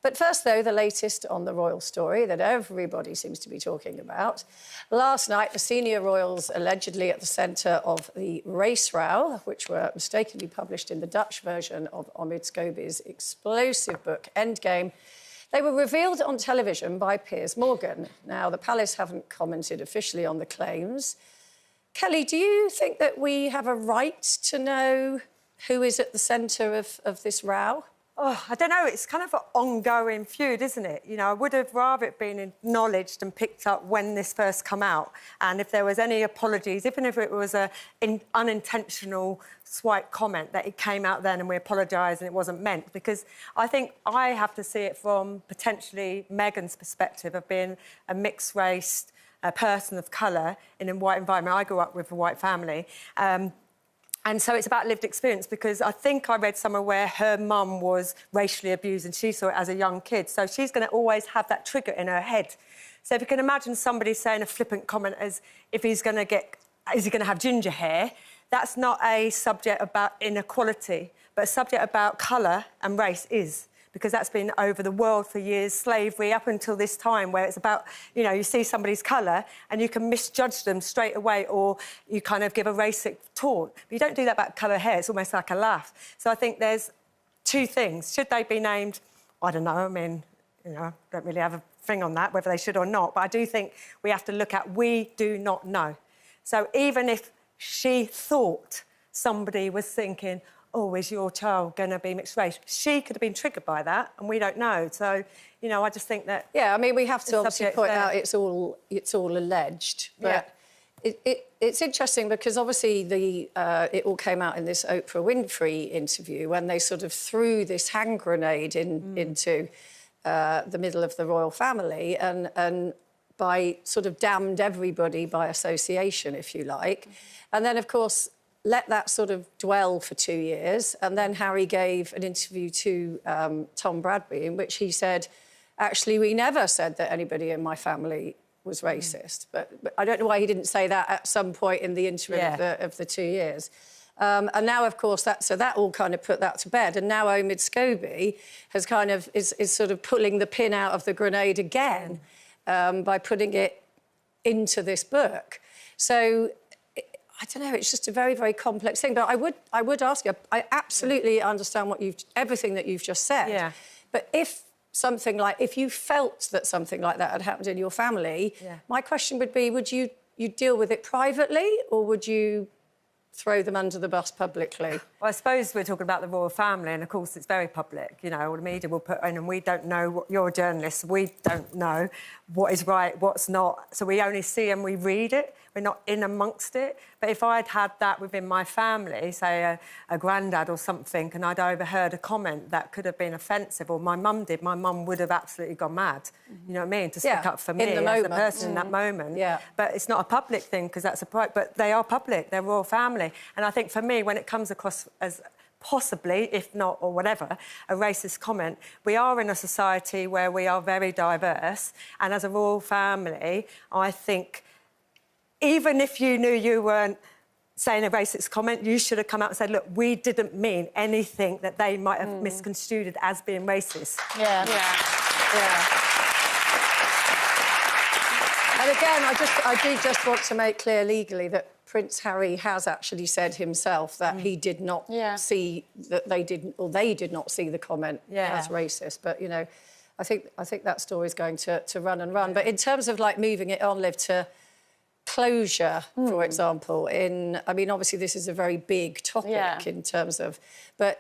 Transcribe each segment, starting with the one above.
But first, though, the latest on the royal story that everybody seems to be talking about. Last night, the senior royals allegedly at the centre of the race row, which were mistakenly published in the Dutch version of Omid Scobie's explosive book, Endgame, they were revealed on television by Piers Morgan. Now, the palace haven't commented officially on the claims. Kelly, do you think that we have a right to know who is at the centre of this row? Oh, I don't know. It's kind of an ongoing feud, isn't it? You know, I would have rather it been acknowledged and picked up when this first come out. And if there was any apologies, even if it was an unintentional swipe comment, that it came out then and we apologise and it wasn't meant. Because I think I have to see it from potentially Meghan's perspective of being a mixed-race person of colour in a white environment. I grew up with a white family. And so it's about lived experience, because I think I read somewhere where her mum was racially abused and she saw it as a young kid. So she's going to always have that trigger in her head. So if you can imagine somebody saying a flippant comment as if he's going to get... is he going to have ginger hair? That's not a subject about inequality, but a subject about colour and race is. Because that's been over the world for years, slavery, up until this time, where it's about, you know, you see somebody's colour and you can misjudge them straight away, or you kind of give a racist taunt. But you don't do that about colour hair. It's almost like a laugh. So I think there's two things. Should they be named? I don't know. I mean, you know, I don't really have a thing on that, whether they should or not. But I do think we have to look at we do not know. So even if she thought somebody was thinking, oh, is your child going to be mixed race? She could have been triggered by that, and we don't know. So, you know, I just think that... Yeah, I mean, we have to obviously point out it's all alleged. But it's interesting because, obviously, it all came out in this Oprah Winfrey interview when they sort of threw this hand grenade into the middle of the royal family and by sort of damned everybody by association, if you like. And then, of course... let that sort of dwell for 2 years, and then Harry gave an interview to Tom Bradby in which he said, actually, we never said that anybody in my family was racist. But I don't know why he didn't say that at some point in the interim of the 2 years. And now, of course, that all kind of put that to bed. And now Omid Scobie has kind of is sort of pulling the pin out of the grenade again by putting it into this book. So... I don't know, it's just a very, very complex thing. But I would ask you, I absolutely understand everything that you've just said. Yeah. But if you felt that something like that had happened in your family, my question would be, would you deal with it privately, or would you throw them under the bus publicly? Well, I suppose we're talking about the royal family, and, of course, it's very public. You know, all the media will put in, and we don't know what... You're a journalist, we don't know what is right, what's not. So we only see and we read it. We're not in amongst it. But if I'd had that within my family, say a granddad or something, and I'd overheard a comment that could have been offensive, or my mum did, my mum would have absolutely gone mad. You know what I mean? To stick up for me as a person in that moment. Yeah. But it's not a public thing, because that's a private... But they are public, they're royal family. And I think for me, when it comes across as possibly, if not, or whatever, a racist comment, we are in a society where we are very diverse, and as a royal family, I think... even if you knew you weren't saying a racist comment, you should have come out and said, look, we didn't mean anything that they might have misconstrued it as being racist. Yeah. And again, I do just want to make clear legally that Prince Harry has actually said himself that he did not see that they did not see the comment as racist. But, you know, I think that story is going to run and run. But in terms of, like, moving it on, Liv, to closure, for example, I mean, obviously this is a very big topic in terms of... But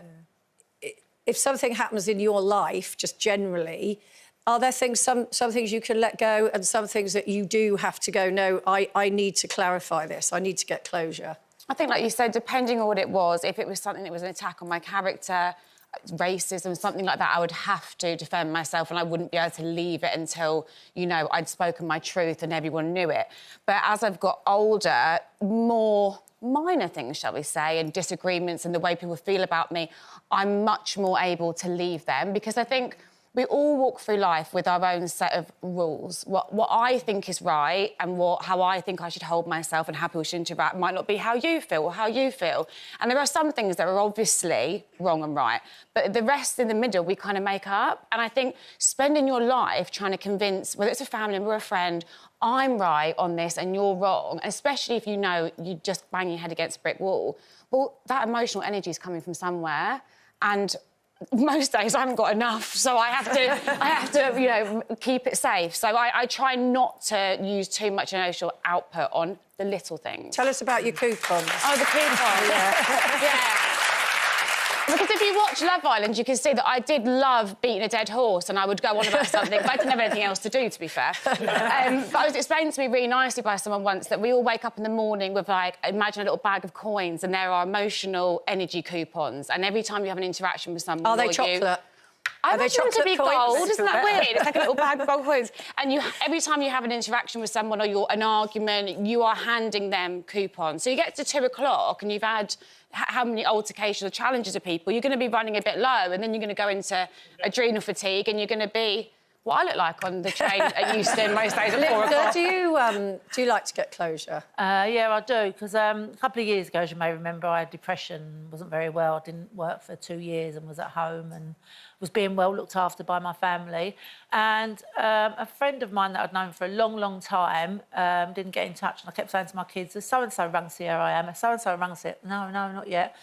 if something happens in your life, just generally, are there some things you can let go and some things that you do have to go, no, I need to clarify this, I need to get closure? I think, like you said, depending on what it was, if it was something that was an attack on my character, racism, something like that, I would have to defend myself, and I wouldn't be able to leave it until, you know, I'd spoken my truth and everyone knew it. But as I've got older, more minor things, shall we say, and disagreements and the way people feel about me, I'm much more able to leave them, because I think we all walk through life with our own set of rules. What I think is right and how I think I should hold myself and how people should interact might not be how you feel or how you feel. And there are some things that are obviously wrong and right, but the rest in the middle we kind of make up. And I think spending your life trying to convince, whether it's a family member or a friend, I'm right on this and you're wrong, especially if you know you just bang your head against a brick wall, well, that emotional energy is coming from somewhere. And most days I haven't got enough, so I have to, you know, keep it safe. So I try not to use too much emotional output on the little things. Tell us about your coupons. Oh, the coupons. Yeah. Because if you watch Love Island, you can see that I did love beating a dead horse and I would go on about something, but I didn't have anything else to do, to be fair. But it was explained to me really nicely by someone once that we all wake up in the morning with, like, imagine a little bag of coins and there are emotional energy coupons. And every time you have an interaction with someone... Are they chocolate? I imagine them to be gold. Isn't that weird? It's like a little bag of gold coins. And every time you have an interaction with someone or an argument, you are handing them coupons. So you get to 2 o'clock and you've had how many altercations or challenges of people, you're going to be running a bit low and then you're going to go into adrenal fatigue and you're going to be what I look like on the train at Euston most days at 4 o'clock. Do you like to get closure? Yeah, I do, because a couple of years ago, as you may remember, I had depression, wasn't very well. I didn't work for 2 years and was at home and was being well looked after by my family. And a friend of mine that I'd known for a long, long time didn't get in touch. And I kept saying to my kids, has so-and-so rung to see how I am? Has so-and-so rung to see? No, not yet.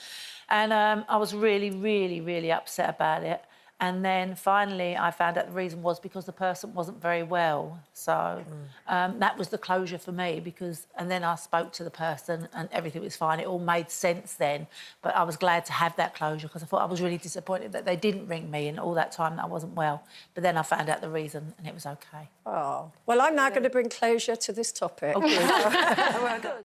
And I was really, really, really upset about it. And then finally I found out the reason was because the person wasn't very well. So that was the closure for me because... And then I spoke to the person and everything was fine. It all made sense then. But I was glad to have that closure because I thought I was really disappointed that they didn't ring me and all that time that I wasn't well. But then I found out the reason and it was OK. Oh. Well, I'm now going to bring closure to this topic. Oh, good. Well, good.